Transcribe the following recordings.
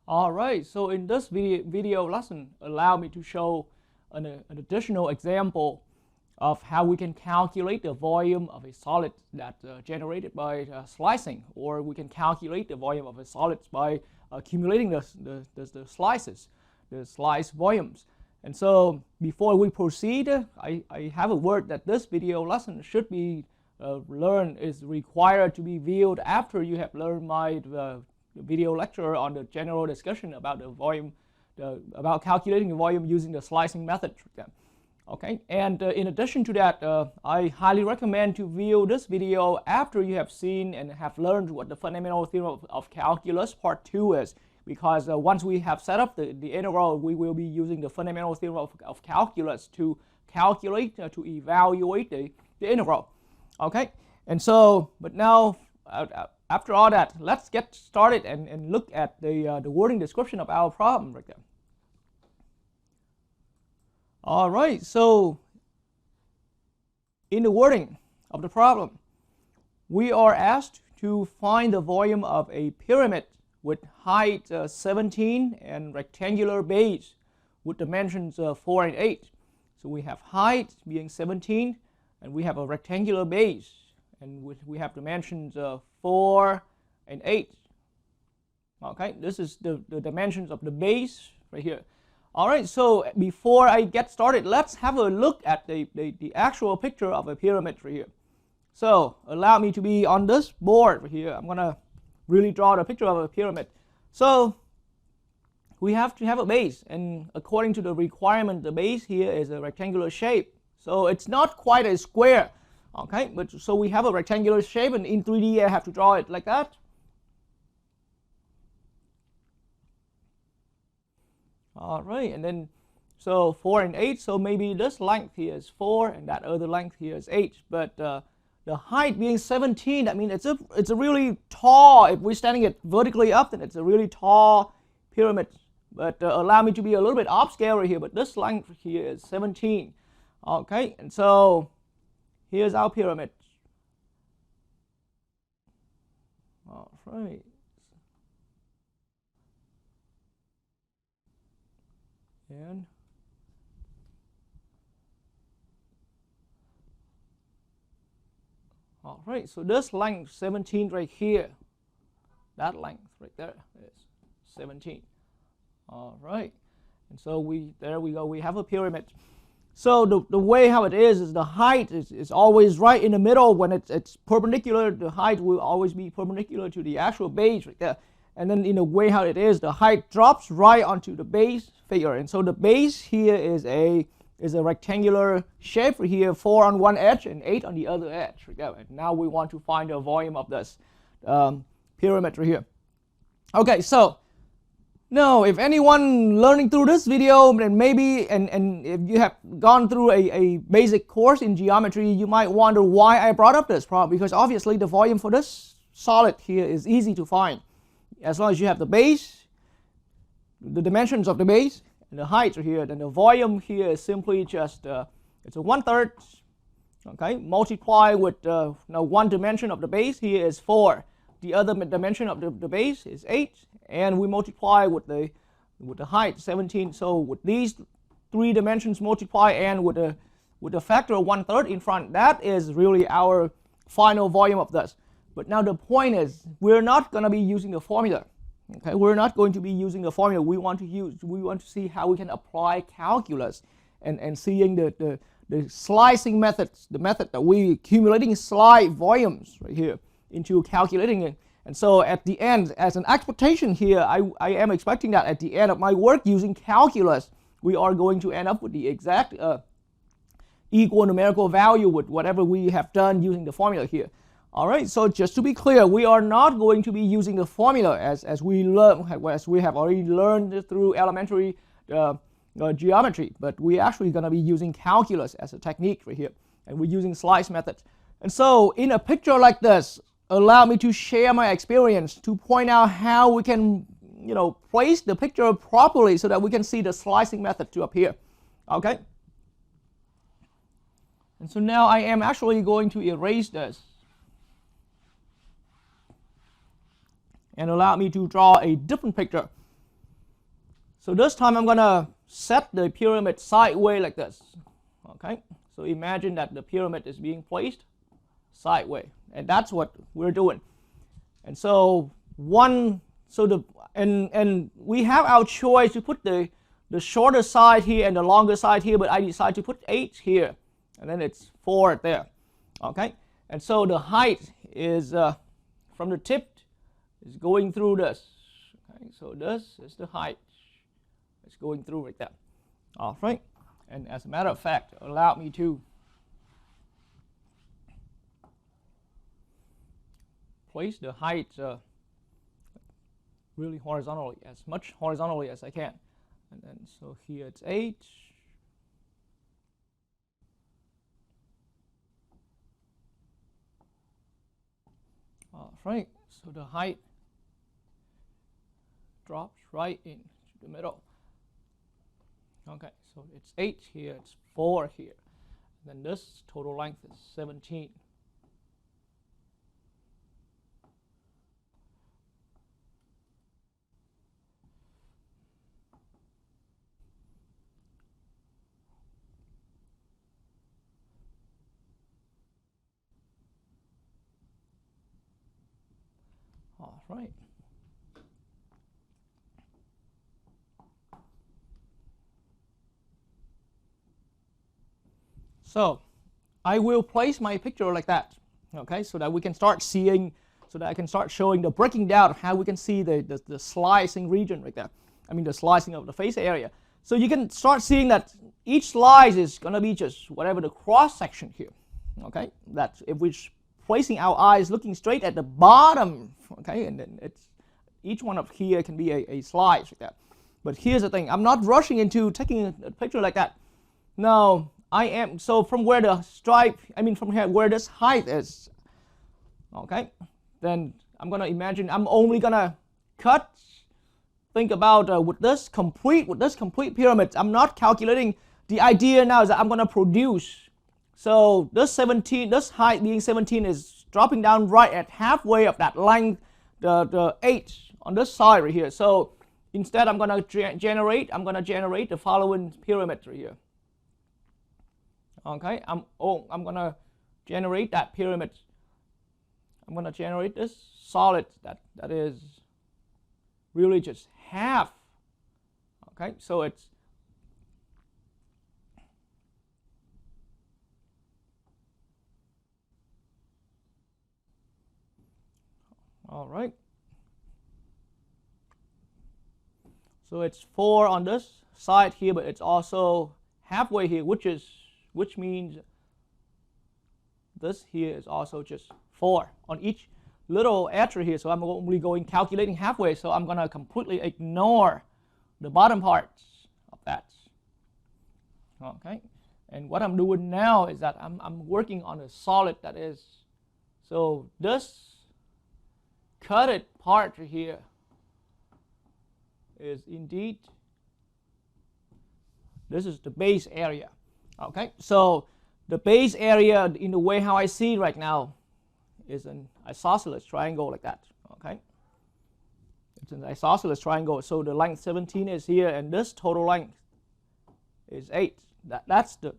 All right, so in this video lesson, allow me to show an additional example of how we can calculate the volume of a solid that's generated by slicing, or we can calculate the volume of a solid by accumulating the slices, the slice volumes. And so before we proceed, I have a word that this video lesson should be is required to be viewed after you have learned my video lecture on the general discussion about the volume, about calculating the volume using the slicing method. Okay, and in addition to that, I highly recommend to view this video after you have seen and have learned what the fundamental theorem of calculus part 2 is, because once we have set up the integral, we will be using the fundamental theorem of calculus to calculate, to evaluate the integral. Okay, and so, but now, after all that, let's get started and look at the wording description of our problem right there. All right, so in the wording of the problem, we are asked to find the volume of a pyramid with height 17 and rectangular base with dimensions 4 and 8. So we have height being 17, and we have a rectangular base, and we have dimensions 4 and 8. Okay, this is the dimensions of the base right here. All right, so before I get started, let's have a look at the actual picture of a pyramid right here. So allow me to be on this board right here. I'm going to really draw the picture of a pyramid. So we have to have a base, and according to the requirement, the base here is a rectangular shape. So it's not quite a square. Okay, but so we have a rectangular shape, and in 3D I have to draw it like that. All right, and then so 4 and 8, so maybe this length here is 4 and that other length here is 8, but the height being 17, I mean it's a really tall, if we're standing it vertically up, then it's a really tall pyramid. But allow me to be a little bit upscale right here, but this length here is 17. Okay, and so here's our pyramid. All right. And all right, so this length 17 right here, that length right there is 17. All right, and so there we go, we have a pyramid. So the way how it is the height is always right in the middle. When it's perpendicular, the height will always be perpendicular to the actual base right there. And then in the way how it is, the height drops right onto the base figure. And so the base here is a rectangular shape right here, 4 on one edge and 8 on the other edge right there. And now we want to find the volume of this pyramid right here. Okay, so now, if anyone learning through this video, then maybe, and if you have gone through a basic course in geometry, you might wonder why I brought up this problem, because obviously the volume for this solid here is easy to find. As long as you have the base, the dimensions of the base, and the height right here, then the volume here is simply just, it's a 1/3, okay, multiply with, now one dimension of the base here is 4. The other dimension of the base is 8, and we multiply with the height 17. So with these 3 dimensions multiply and with the factor of 1/3 in front, that is really our final volume of this. But now the point is, we're not going to be using the formula. Okay, we're not going to be using the formula. We want to see how we can apply calculus and seeing the slicing methods, the method that we accumulating slide volumes right here into calculating it. And so at the end, as an expectation here, I am expecting that at the end of my work using calculus, we are going to end up with the exact equal numerical value with whatever we have done using the formula here. All right, so just to be clear, we are not going to be using the formula as we have already learned through elementary geometry, but we're actually going to be using calculus as a technique right here, and we're using slice method. And so in a picture like this, allow me to share my experience to point out how we can, place the picture properly so that we can see the slicing method to appear. Okay. And so now I am actually going to erase this and allow me to draw a different picture. So this time I'm going to set the pyramid sideways like this. Okay, so imagine that the pyramid is being placed sideways, and that's what we're doing. And so and we have our choice to put the shorter side here and the longer side here, but I decide to put 8 here, and then it's 4 there. Okay, and so the height is from the tip is going through this. Okay, so this is the height. It's going through right there. All right, and as a matter of fact, allow me to place the height really horizontally, as much horizontally as I can. And then so here it's 8. All right, so the height drops right into the middle. Okay, so it's 8 here, it's 4 here. And then this total length is 17. All right. So I will place my picture like that, okay, so that we can start seeing, so that I can start showing the breaking down of how we can see the slicing region right there. I mean the slicing of the face area. So you can start seeing that each slice is going to be just whatever the cross section here, okay, that if we're placing our eyes looking straight at the bottom, okay, and then it's each one of here can be a slice like that. But here's the thing, I'm not rushing into taking a picture like that. No, I am, so from where the stripe, I mean from here where this height is, okay, then I'm going to imagine I'm only going to cut, think about with this complete pyramid, I'm not calculating, the idea now is that I'm going to produce, so this height being 17 is dropping down right at halfway of that length, the 8 on this side right here. So instead I'm going to generate the following pyramid right here. Okay, I'm going to generate that pyramid. I'm going to generate this solid that is really just half. Okay, so it's all right. So it's 4 on this side here, but it's also halfway here, which means this here is also just 4 on each little edge here. So I'm only calculating halfway, so I'm going to completely ignore the bottom parts of that. Okay, and what I'm doing now is that I'm working on a solid that is, so this cutted part here is indeed, this is the base area. Okay, so the base area in the way how I see it right now is an isosceles triangle like that. Okay, it's an isosceles triangle. So the length 17 is here, and this total length is 8. That's the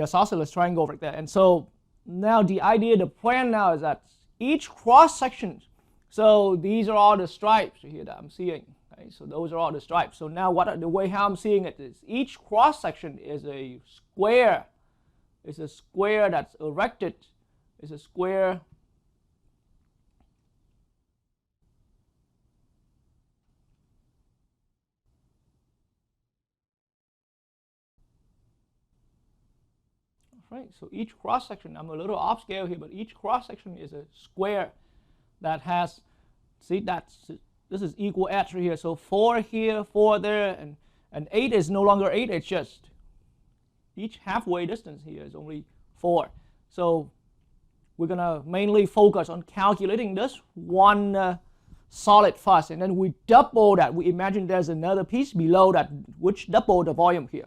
isosceles triangle right there. And so now the plan now is that each cross section. So these are all the stripes here that I'm seeing. Okay, so those are all the stripes. So now the way how I'm seeing it is each cross section is a square. It's a square that's erected. It's a square right. So each cross section, I'm a little off scale here, but each cross section is a square that has, see, this is equal edge right here. So 4 here, 4 there, and 8 is no longer 8. It's just each halfway distance here is only 4. So we're going to mainly focus on calculating this one solid first, and then we double that. We imagine there's another piece below that which double the volume here.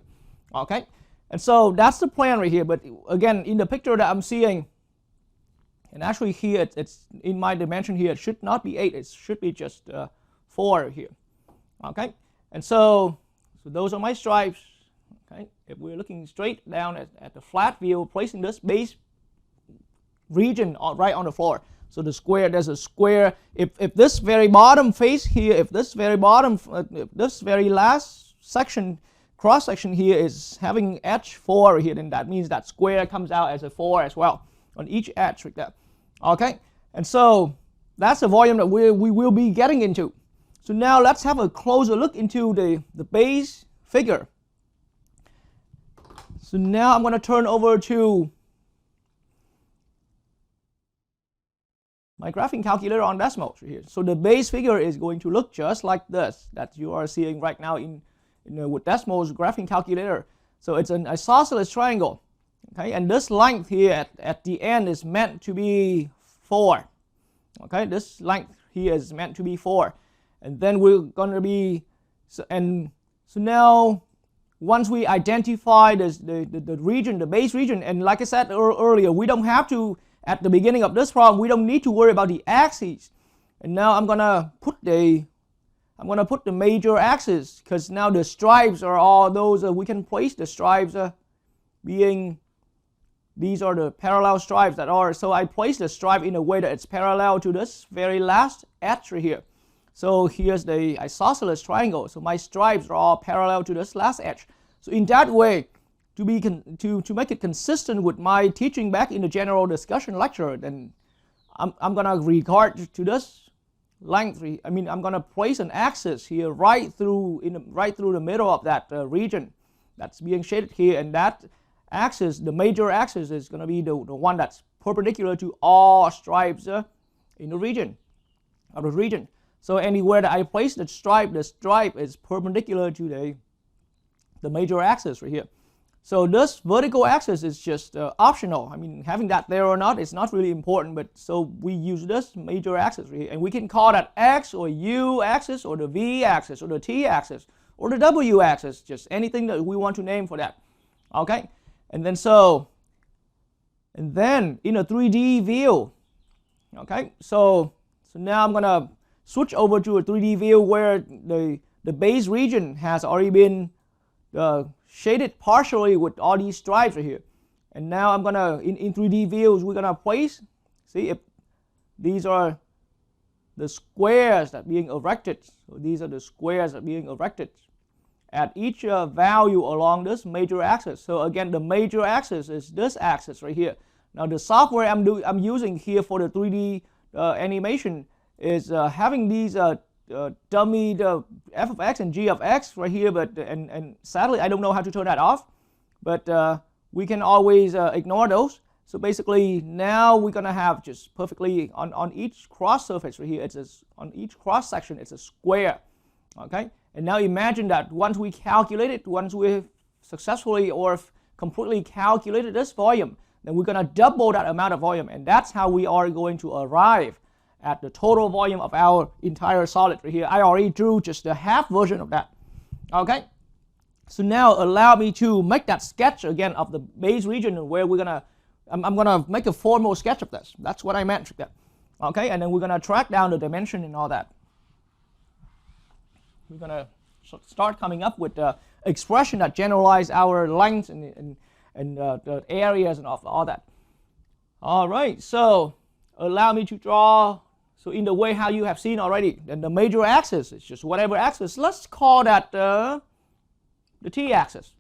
Okay, and so that's the plan right here. But again, in the picture that I'm seeing, and actually here it's in my dimension here, it should not be 8. It should be just 4 here. Okay, and so those are my stripes. Okay, if we're looking straight down at the flat view, placing this base region right on the floor. So the square, there's a square. If this very bottom face here, if this very bottom, if this very last section, cross section here is having edge 4 here, then that means that square comes out as a 4 as well on each edge right there. Okay, and so that's the volume that we will be getting into. So now let's have a closer look into the base figure. So now I'm going to turn over to my graphing calculator on decimals right here. So the base figure is going to look just like this that you are seeing right now with decimals graphing calculator. So it's an isosceles triangle. Okay, and this length here at the end is meant to be 4. Okay, this length here is meant to be 4. And then we're going to be, so now once we identify the region, the base region, and like I said earlier, we don't have to, at the beginning of this problem, we don't need to worry about the axes. And now I'm gonna put the major axes, because now the stripes are all those, we can place the stripes being, these are the parallel stripes that are, so I place the stripe in a way that it's parallel to this very last edge right here. So here's the isosceles triangle. So my stripes are all parallel to this last edge. So in that way, to make it consistent with my teaching back in the general discussion lecture, then I'm gonna regard to this length. I mean, I'm gonna place an axis here right through the middle of that region that's being shaded here, and that axis, the major axis, is gonna be the one that's perpendicular to all stripes in the region of the region. So anywhere that I place the stripe is perpendicular to the major axis right here. So this vertical axis is just optional. I mean, having that there or not is not really important, but so we use this major axis right here, and we can call that X or U axis or the V axis or the T axis or the W axis, just anything that we want to name for that. Okay, and then in a 3D view, okay, so now I'm gonna switch over to a 3D view where the base region has already been shaded partially with all these stripes right here. And now I'm gonna, in 3D views, we're gonna place, see if these are the squares that are being erected. So these are the squares that are being erected at each value along this major axis. So again, the major axis is this axis right here. Now the software I'm using here for the 3D animation is having these dummy f of x and g of x right here, but and sadly I don't know how to turn that off, but we can always ignore those. So basically now we're gonna have just perfectly on each cross surface right here, on each cross section it's a square. Okay, and now imagine that once we successfully or completely calculated this volume, then we're gonna double that amount of volume, and that's how we are going to arrive at the total volume of our entire solid right here. I already drew just the half version of that. Okay, so now allow me to make that sketch again of the base region where I'm gonna make a formal sketch of this. That's what I meant. Okay, and then we're gonna track down the dimension and all that. We're gonna start coming up with the expression that generalize our lengths and the areas and all that. All right, so allow me to draw. So in the way how you have seen already, then the major axis is just whatever axis. Let's call that the t-axis.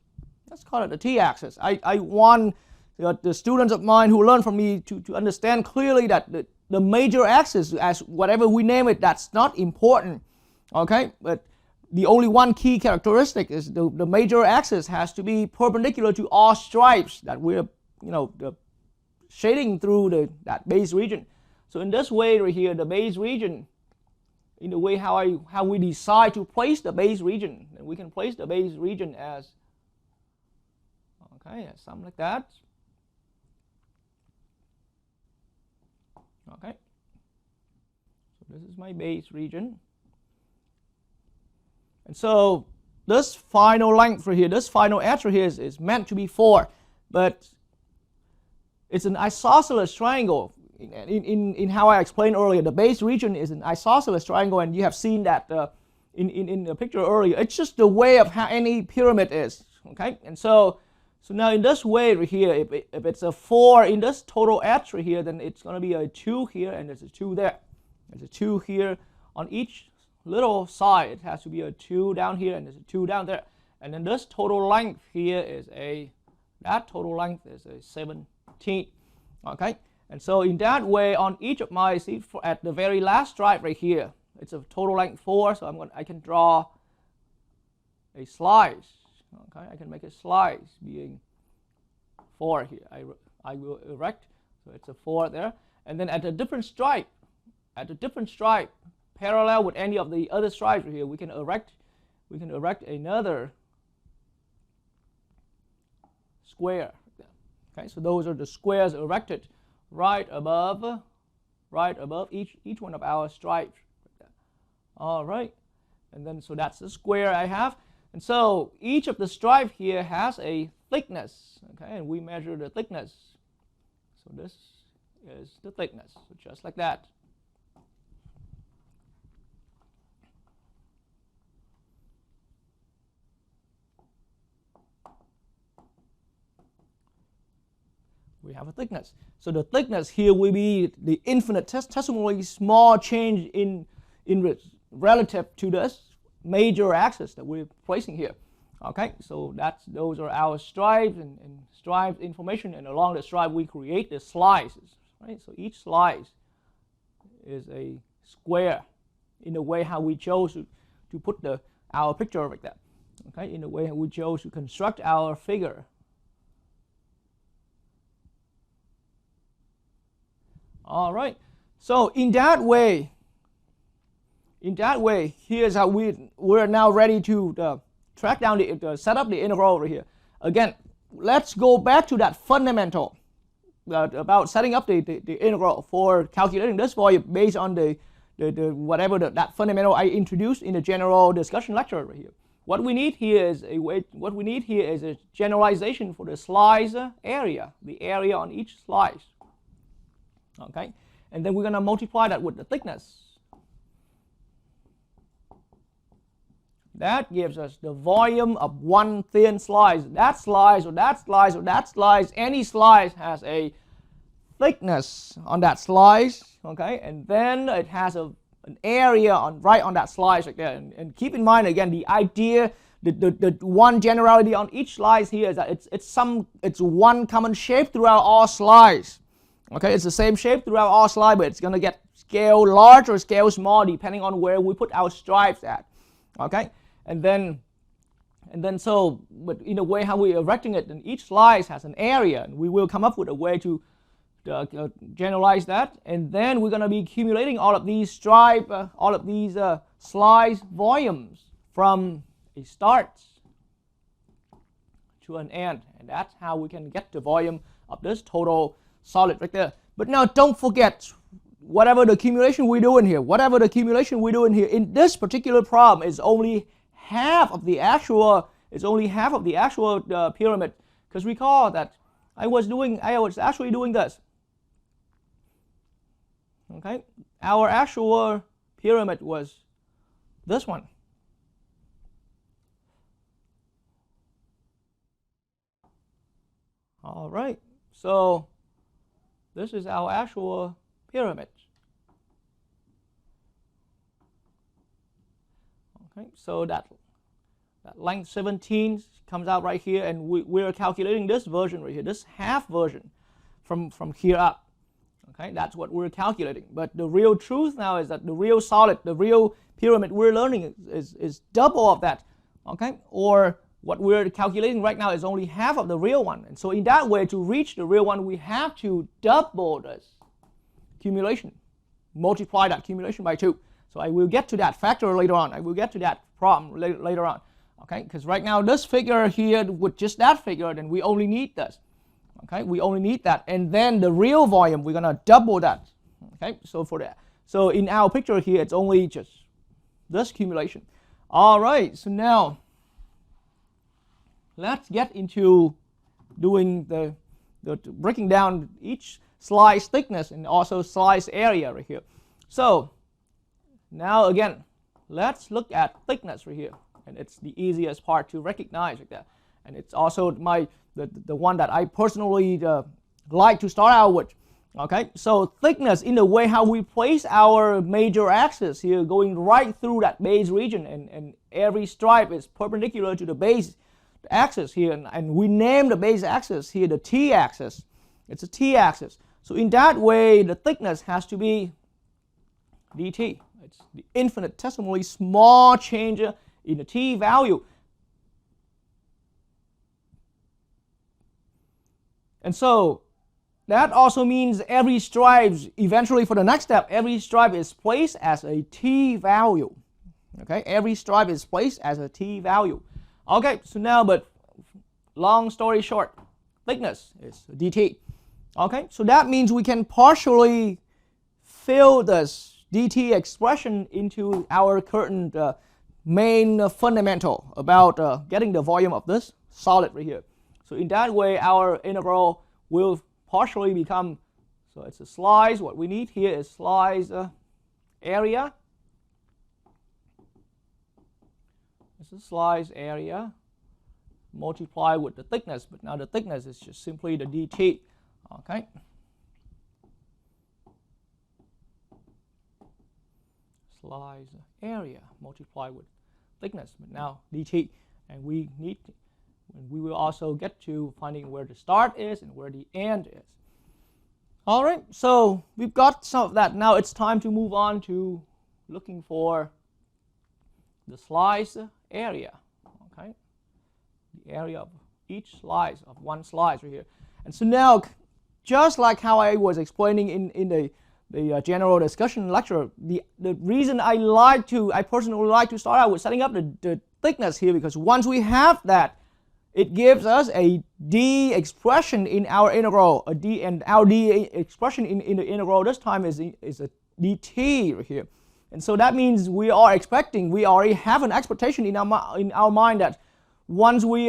Let's call it the t-axis. I want the students of mine who learn from me to understand clearly that the major axis, as whatever we name it, that's not important. Okay, but the only one key characteristic is the major axis has to be perpendicular to all stripes that we're shading through that base region. So in this way right here, the base region, in the way how we decide to place the base region, and we can place the base region as, okay, as something like that. Okay, so this is my base region. And so this final length right here, this final edge right here is meant to be 4, but it's an isosceles triangle. in how I explained earlier, the base region is an isosceles triangle, and you have seen that in the picture earlier. It's just the way of how any pyramid is. Okay, and so now in this way right here, if it's a 4 in this total edge right here, then it's going to be a 2 here, and there's a 2 there. There's a 2 here on each little side. It has to be a 2 down here, and there's a 2 down there. And then this total length here is that total length is a 17. Okay, and so in that way, on each of my, see, at the very last stripe right here, it's a total length 4. So I can draw a slice. Okay, I can make a slice being 4 here. I will erect. So it's a 4 there. And then at a different stripe, parallel with any of the other stripes right here, we can erect another square. Okay, so those are the squares erected right above each one of our stripes. All right, and then so that's the square I have. And so each of the stripes here has a thickness. Okay, and we measure the thickness. So this is the thickness. So just like that. We have a thickness. So the thickness here will be the infinitesimally small change in relative to this major axis that we're placing here. Okay, so those are our stripes and stripe information, and along the stripe we create the slices. Right, so each slice is a square in the way how we chose to put our picture like that. Okay, in the way how we chose to construct our figure. All right, so in that way, here's how we're now ready to track down set up the integral over here. Again, let's go back to that fundamental about setting up the integral for calculating this volume based on that fundamental I introduced in the general discussion lecture over here. What we need here is a generalization for the slice area, the area on each slice. Okay, and then we're going to multiply that with the thickness. That gives us the volume of one thin slice. That slice or that slice or that slice, any slice has a thickness on that slice. Okay, and then it has an area right on that slice right there. And keep in mind again, the idea, the one generality on each slice here is that it's one common shape throughout all slices. Okay, it's the same shape throughout all slides, but it's going to get scale large or scale small depending on where we put our stripes at. Okay, and then so, but in a way how we're erecting it, then each slice has an area, and we will come up with a way to generalize that. And then we're going to be accumulating all of these slice volumes from a start to an end, and that's how we can get the volume of this total solid right there. But now don't forget, whatever the accumulation we're doing here in this particular problem is only half of the actual pyramid. Because recall that I was actually doing this. Okay, our actual pyramid was this one. All right, so this is our actual pyramid. Okay, so that length 17 comes out right here, and we're calculating this version right here, this half version from here up. Okay, that's what we're calculating. But the real truth now is that the real pyramid we're learning is double of that. Okay, or what we're calculating right now is only half of the real one. And so in that way, to reach the real one, we have to double this accumulation, multiply that accumulation by 2. So I will get to that factor later on. I will get to that problem later on. Okay, because right now this figure here, with just that figure, then we only need this. Okay, we only need that. And then the real volume, we're going to double that. Okay, so for that. So in our picture here, it's only just this accumulation. All right, so now let's get into doing the breaking down each slice thickness and also slice area right here. So now again, let's look at thickness right here, and it's the easiest part to recognize like that, and it's also the one that I personally like to start out with. Okay, so thickness in the way how we place our major axis here, going right through that base region, and every stripe is perpendicular to the base axis here, and we name the base axis here the t-axis. It's a t-axis. So in that way, the thickness has to be dt. It's the infinitesimally small change in the t value. And so that also means every stripe, eventually for the next step, every stripe is placed as a t value. Okay, every stripe is placed as a t value. Okay, so now, but long story short, thickness is dt. Okay, so that means we can partially fill this dt expression into our current main fundamental about getting the volume of this solid right here. So in that way, our integral will partially become, so it's a slice, what we need here is slice area. It's a slice area multiplied with the thickness, but now the thickness is just simply the dt. Okay. Slice area multiplied with thickness, but now dt, and we will also get to finding where the start is and where the end is. All right, so we've got some of that. Now it's time to move on to looking for the slice area. Okay, the area of each slice of one slice right here. And so now, just like how I was explaining in the general discussion lecture, the reason I personally like to start out with setting up the thickness here, because once we have that, it gives us a d expression in our integral, and our d expression in the integral this time is a dt right here. And so that means we already have an expectation in our mind that once we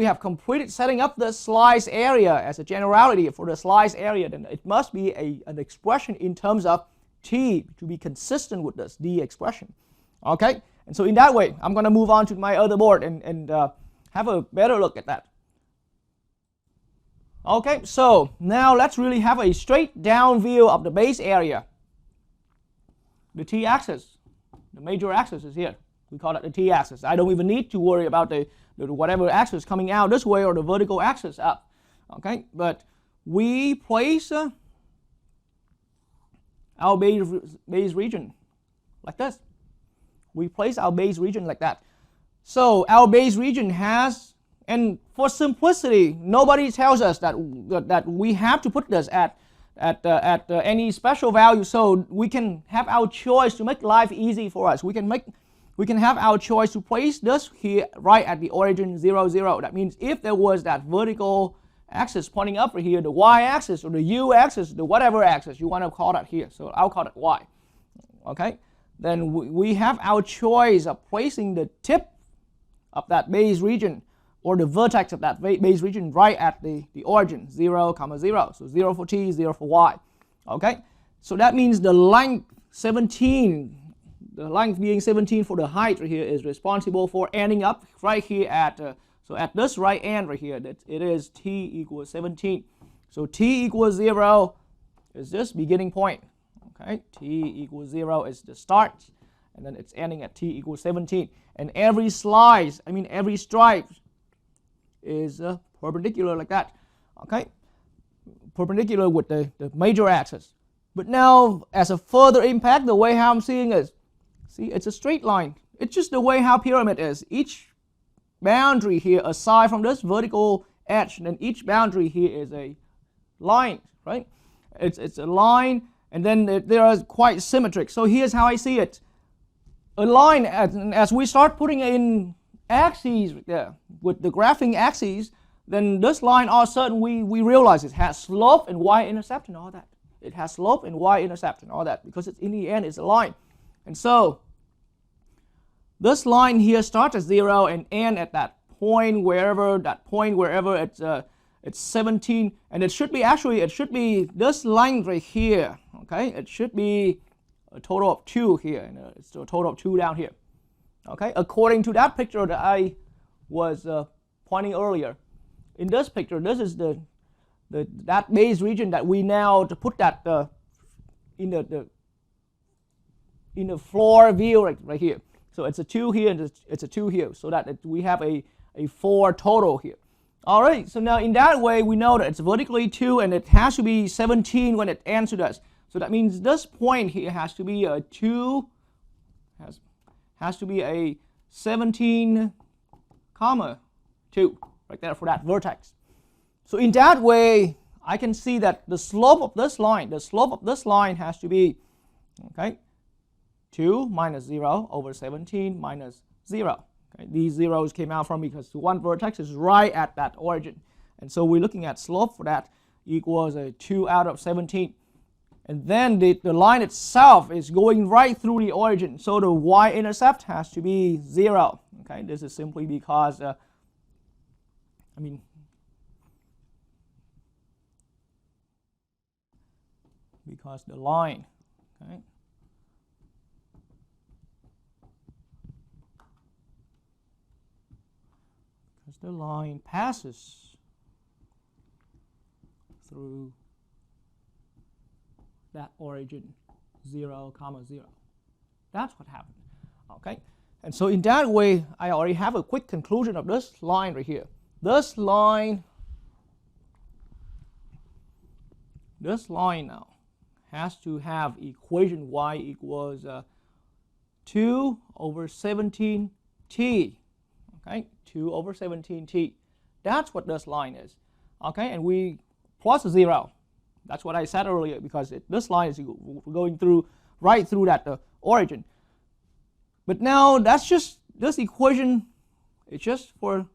have completed setting up the slice area as a generality for the slice area, then it must be an expression in terms of t to be consistent with this d expression. Okay, and so in that way, I'm going to move on to my other board and have a better look at that. Okay, so now let's really have a straight down view of the base area. The t-axis, the major axis is here. We call it the t-axis. I don't even need to worry about the whatever axis coming out this way or the vertical axis up. Okay, but we place our base region like this. We place our base region like that. So our base region has, and for simplicity, nobody tells us that we have to put this at any special value, so we can have our choice to make life easy for us. We can have our choice to place this here right at the origin 0, 0. That means if there was that vertical axis pointing up here, the y-axis or the u-axis, the whatever axis you want to call that here, so I'll call it y. Okay, then we have our choice of placing the tip of that base region or the vertex of that base region right at the origin 0, 0. So 0 for t, 0 for y. Okay, so that means the length 17, the length being 17 for the height right here is responsible for ending up right here at so at this right end right here, that it is t equals 17. So t equals 0 is this beginning point. Okay, t equals 0 is the start, and then it's ending at t equals 17. And every slice, every stripe is perpendicular like that. Okay, perpendicular with the major axis. But now, as a further impact, the way how I'm seeing is, see, it's a straight line. It's just the way how pyramid is. Each boundary here, aside from this vertical edge, then each boundary here is a line, right? It's a line, and then they are quite symmetric. So here's how I see it. A line, as we start putting in axes there, with the graphing axes, then this line all of a sudden we realize it has slope and y-intercept and all that. It has slope and y-intercept and all that, because it's, in the end it's a line. And so this line here starts at 0 and end at that point wherever it's 17, and it should be this length right here, okay? It should be a total of 2 here, and it's a total of 2 down here, okay? According to that picture that I was pointing earlier. In this picture, this is that base region that we now to put that in the floor view right here. So it's a 2 here and it's a 2 here, so that we have a 4 total here. All right, so now in that way we know that it's vertically 2 and it has to be 17 when it ends to us. So that means this point here has to be a 2, has to be a 17, comma 2 right there for that vertex. So in that way I can see that the slope of this line has to be, okay, 2 minus 0 over 17 minus 0. Okay, these zeros came out from because one vertex is right at that origin. And so we're looking at slope for that equals a 2 out of 17. And then the line itself is going right through the origin. So the y-intercept has to be 0. Okay, this is simply because, because the line, okay, because the line passes through that origin 0, 0. That's what happened. Okay, and so in that way I already have a quick conclusion of this line right here. This line now has to have equation y equals 2 over 17t. Okay, 2 over 17t. That's what this line is. Okay, and we plus 0. That's what I said earlier, because this line is going through right through that origin. But now that's just this equation. It's just for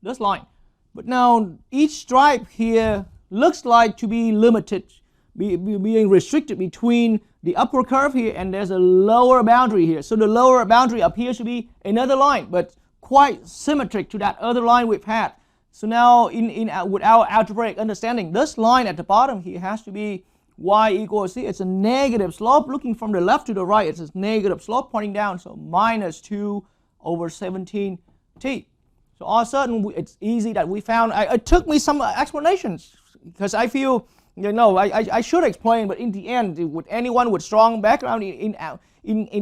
this line. But now each stripe here looks like to be limited, being restricted between the upper curve here and there's a lower boundary here. So the lower boundary appears to be another line, but quite symmetric to that other line we've had. So now with our algebraic understanding, this line at the bottom here has to be y equals, see, it's a negative slope looking from the left to the right. It's a negative slope pointing down, so minus 2 over 17t. So all of a sudden it's easy that we found, it took me some explanations because I feel, I should explain, but in the end, anyone with strong background in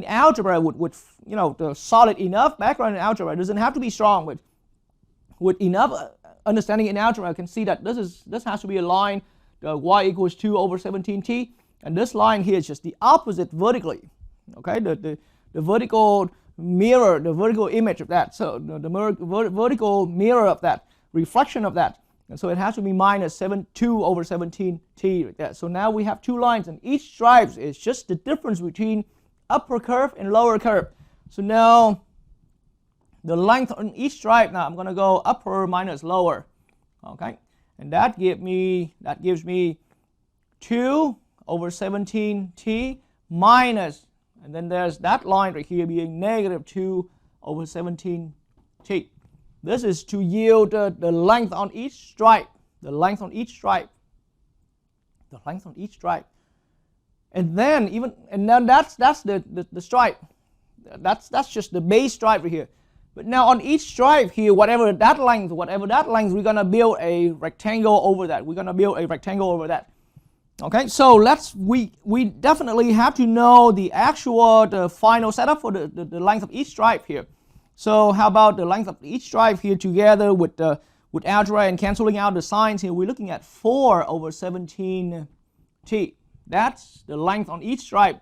algebra would the solid enough background in algebra, it doesn't have to be strong, but with enough understanding in algebra, I can see that this has to be a line, y equals 2 over 17t, and this line here is just the opposite vertically. Okay, the vertical mirror, the vertical image of that, so the vertical mirror of that, reflection of that, and so it has to be minus 2 over 17t right there. So now we have two lines, and each stripe is just the difference between upper curve and lower curve. So now the length on each stripe, now I'm going to go upper minus lower, okay, and that gives me 2 over 17t minus, and then there's that line right here being negative 2 over 17t. This is to yield the length on each stripe, and then that's the stripe. That's just the base stripe right here. But now on each stripe here, whatever that length, we're gonna build a rectangle over that. Okay, so we definitely have to know the final setup for the length of each stripe here. So how about the length of each stripe here together with algebra and canceling out the signs here? We're looking at 4 over 17t. That's the length on each stripe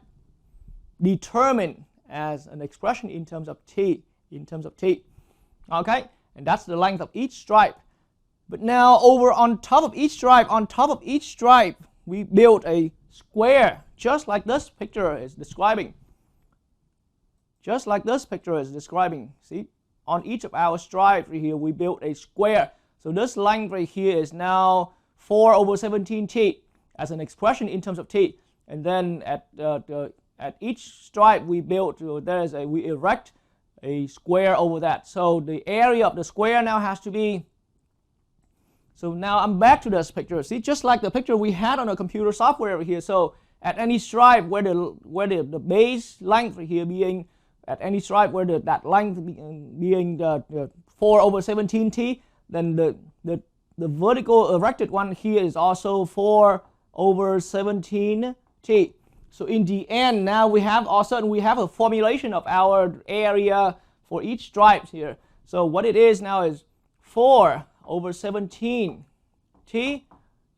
determined as an expression in terms of t. Okay, and that's the length of each stripe. But now on top of each stripe, we build a square, just like this picture is describing. See, on each of our stripes right here, we built a square. So this length right here is now 4 over 17t as an expression in terms of t. And then at each stripe we erect a square over that. So the area of the square now has to be So now I'm back to this picture. See, just like the picture we had on the computer software over here. So at any stripe where the base length here being at any stripe where that length being the 4/17t, then the vertical erected one here is also 4/17t. So in the end, now we have all of a sudden we have a formulation of our area for each stripe here. So what it is now is 4/17t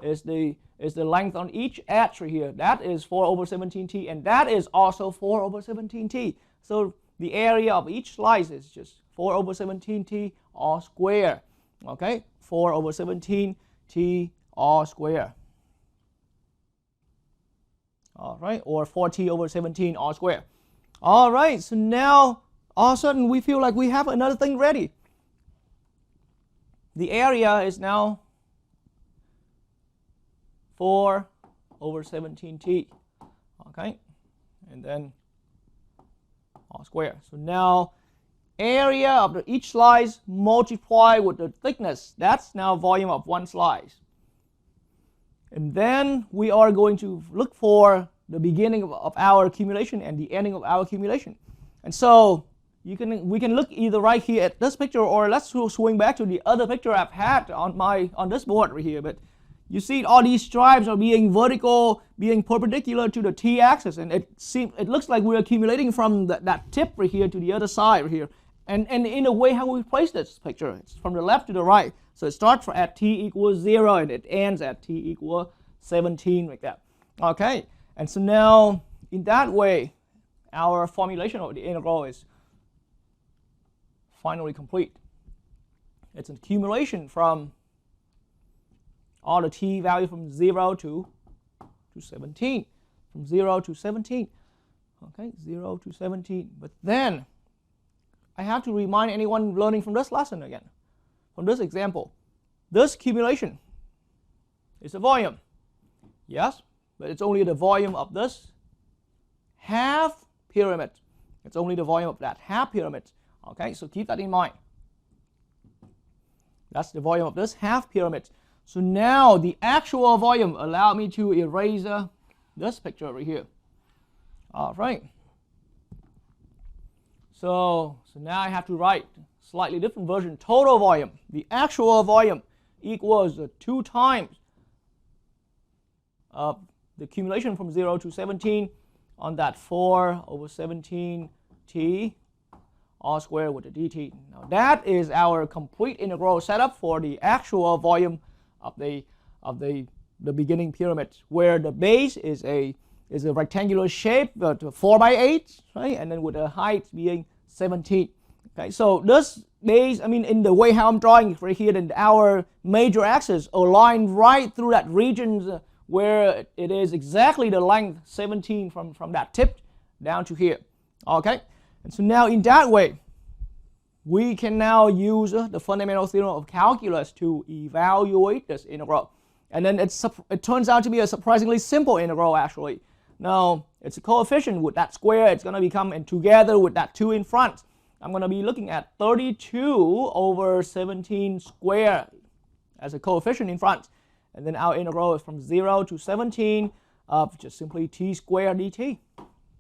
is the length on each edge right here. That is 4/17t, and that is also 4/17t. So the area of each slice is just 4/17t all square. Okay, 4/17t all square. All right, or 4t/17 all square. All right, so now all of a sudden we feel like we have another thing ready. The area is now 4/17t. Okay, and then all square. So now area of each slice multiplied with the thickness. That's now volume of one slice. And then we are going to look for the beginning of our accumulation and the ending of our accumulation. And so we can look either right here at this picture, or let's swing back to the other picture I've had on this board right here. But you see all these stripes are being vertical, being perpendicular to the t-axis, and it looks like we're accumulating from that tip right here to the other side right here. And in a way, how we place this picture, it's from the left to the right. So it starts at t = 0 and it ends at t = 17 like that. Okay, and so now in that way, our formulation of the integral is finally complete. It's an accumulation from all the t value from 0 to 17, from 0 to 17. Okay, 0 to 17. But then I have to remind anyone learning from this lesson again, from this example. This accumulation is a volume. Yes, but it's only the volume of this half pyramid. It's only the volume of that half pyramid. Okay, so keep that in mind. That's the volume of this half pyramid. So now the actual volume, allow me to erase this picture over here. All right. So now I have to write slightly different version. Total volume, the actual volume equals 2 times the accumulation from 0 to 17 on that 4/17t all squared with the dt. Now that is our complete integral setup for the actual volume of the beginning pyramid, where the base is a rectangular shape, 4/8, right? And then with the height being 17. Okay, so this base, I mean, in the way how I'm drawing right here, then our major axis aligned right through that region where it is exactly the length 17 from that tip down to here. Okay, and so now in that way, we can now use the fundamental theorem of calculus to evaluate this integral. And then it turns out to be a surprisingly simple integral actually. Now it's a coefficient with that square, it's going to become, and together with that 2 in front, I'm going to be looking at 32/17 square as a coefficient in front. And then our integral is from 0 to 17 of just simply t squared dt.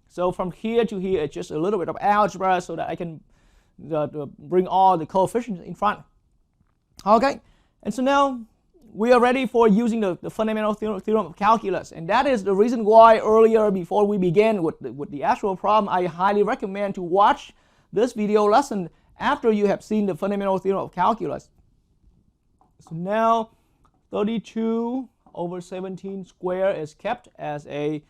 So from here to here, it's just a little bit of algebra so that I can bring all the coefficients in front. Okay, and so now we are ready for using the fundamental theorem of calculus, and that is the reason why earlier, before we begin with the actual problem, I highly recommend to watch this video lesson after you have seen the fundamental theorem of calculus. So now 32/17 square is kept as a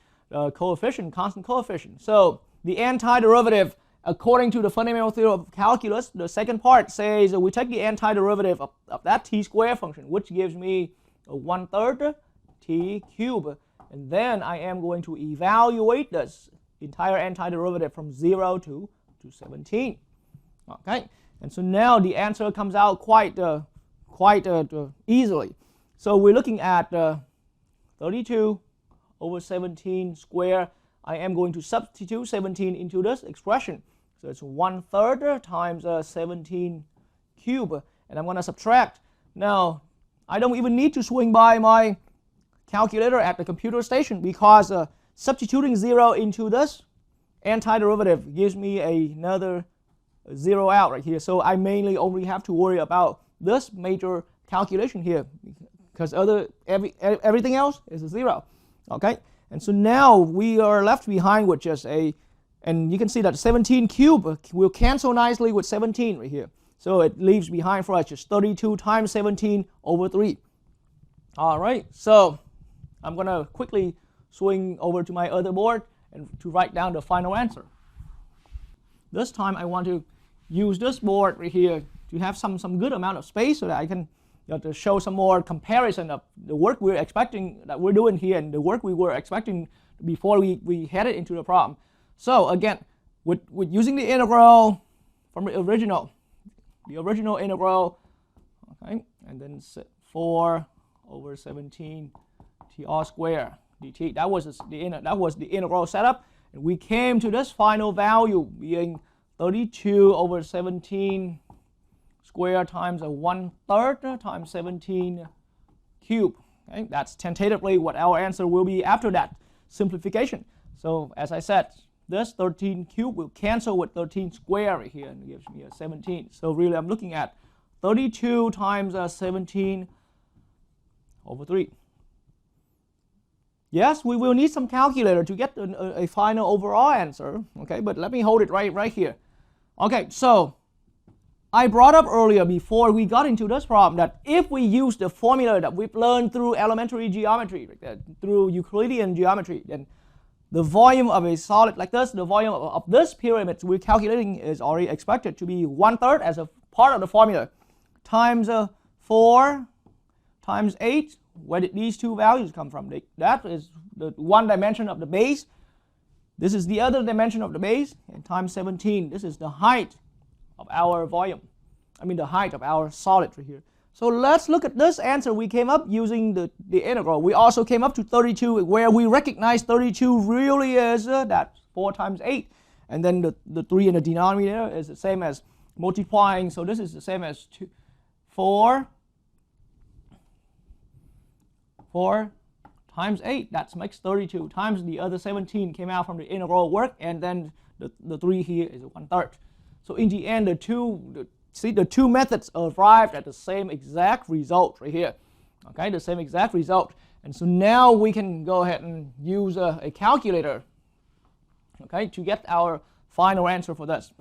coefficient, constant coefficient. So the antiderivative, according to the fundamental theorem of calculus, the second part says we take the antiderivative of that t square function, which gives me a 1/3 t cubed. And then I am going to evaluate this entire antiderivative from 0 to 17. Okay, and so now the answer comes out quite easily. So we're looking at 32/17 square. I am going to substitute 17 into this expression. So it's 1/3 times 17 cubed, and I'm going to subtract. Now I don't even need to swing by my calculator at the computer station, because substituting 0 into this antiderivative gives me another 0 out right here. So I mainly only have to worry about this major calculation here, because everything else is a 0. Okay, and so now we are left behind with just and you can see that 17 cubed will cancel nicely with 17 right here. So it leaves behind for us just 32 times 17 over 3. All right, so I'm going to quickly swing over to my other board and to write down the final answer. This time I want to use this board right here to have some good amount of space so that I can to show some more comparison of the work we're expecting that we're doing here and the work we were expecting before we headed into the problem. So again, with using the integral from the original integral, okay, and then 4 over 17 t r squared dt. That was the integral setup, and we came to this final value being 32 over 17 squared times a 1/3 times 17 cubed. Okay, that's tentatively what our answer will be after that simplification. So as I said, this 13 cubed will cancel with 13 squared right here, and it gives me a 17. So really I'm looking at 32 times 17 over 3. Yes, we will need some calculator to get a final overall answer, okay, but let me hold it right here. Okay, so I brought up earlier before we got into this problem that if we use the formula that we've learned through elementary geometry, through Euclidean geometry, then the volume of a solid like this, the volume of this pyramid we're calculating is already expected to be 1/3 as a part of the formula, times 4 times 8. Where did these two values come from? That is the one dimension of the base. This is the other dimension of the base, and times 17. This is the height of our volume. I mean the height of our solid right here. So let's look at this answer we came up using the integral. We also came up to 32, where we recognize 32 really is that 4 times 8. And then the 3 in the denominator is the same as multiplying. So this is the same as 4 times 8. That makes 32 times the other 17 came out from the integral work. And then the 3 here is 1/3. So in the end, the two methods arrived at the same exact result right here. Okay, the same exact result. And so now we can go ahead and use a calculator, okay, to get our final answer for this.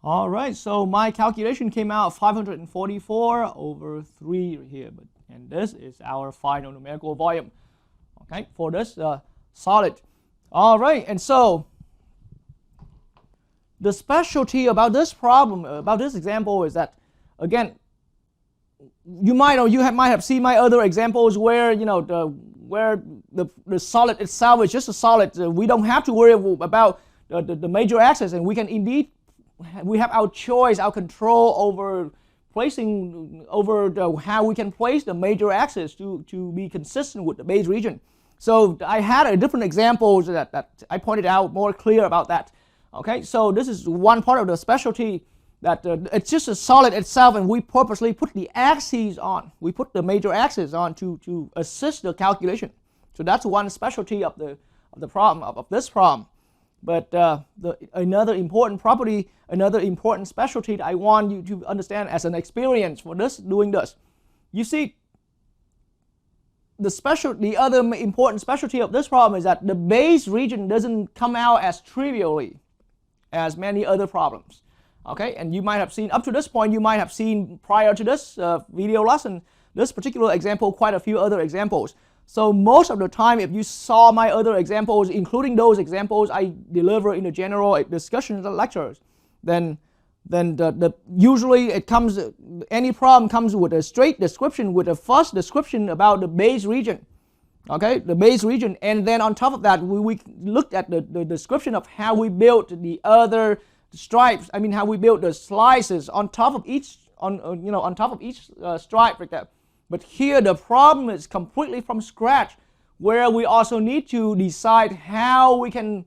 All right, so my calculation came out 544 over 3 right here, and this is our final numerical volume, okay, for this solid. All right, and so the specialty about this problem, about this example, is that, again, you might have seen my other examples where where the solid itself is just a solid. We don't have to worry about the major axis, and we can indeed have our choice, our control over how we can place the major axis to be consistent with the base region. So I had a different examples that I pointed out more clear about that. Okay, so this is one part of the specialty, that it's just a solid itself, and we purposely put the axes on. We put the major axis on to assist the calculation. So that's one specialty of the problem, of this problem. But another important property, another important specialty that I want you to understand as an experience for doing this. You see, the other important specialty of this problem is that the base region doesn't come out as trivially as many other problems. Okay, and you might have seen, up to this point, you might have seen prior to this video lesson, this particular example, quite a few other examples. So most of the time, if you saw my other examples, including those examples I deliver in the general discussions and lectures, then usually any problem comes with a straight description, with a first description about the base region. Okay, the base region, and then on top of that, we looked at the description of how we built the other stripes. I mean, how we built the slices on top of each stripe like that. But here the problem is completely from scratch, where we also need to decide how we can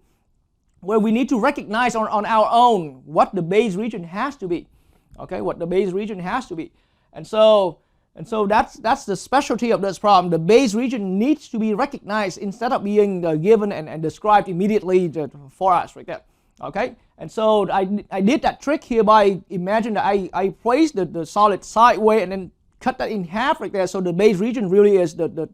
where we need to recognize on our own what the base region has to be. Okay, what the base region has to be. And so that's the specialty of this problem. The base region needs to be recognized instead of being given and described immediately for us right there. Okay, and so I did that trick here by imagine that I placed the solid sideways and then cut that in half right there. So the base region really is the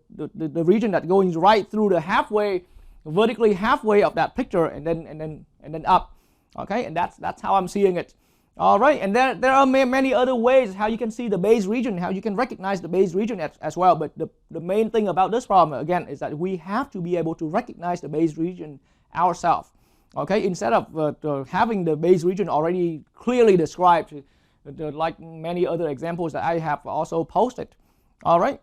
region that goes right through the halfway, vertically halfway of that picture, and then up. Okay, and that's how I'm seeing it. All right, and there are many other ways how you can see the base region, how you can recognize the base region as well. But the main thing about this problem, again, is that we have to be able to recognize the base region ourselves. Okay, instead of having the base region already clearly described, like many other examples that I have also posted. All right.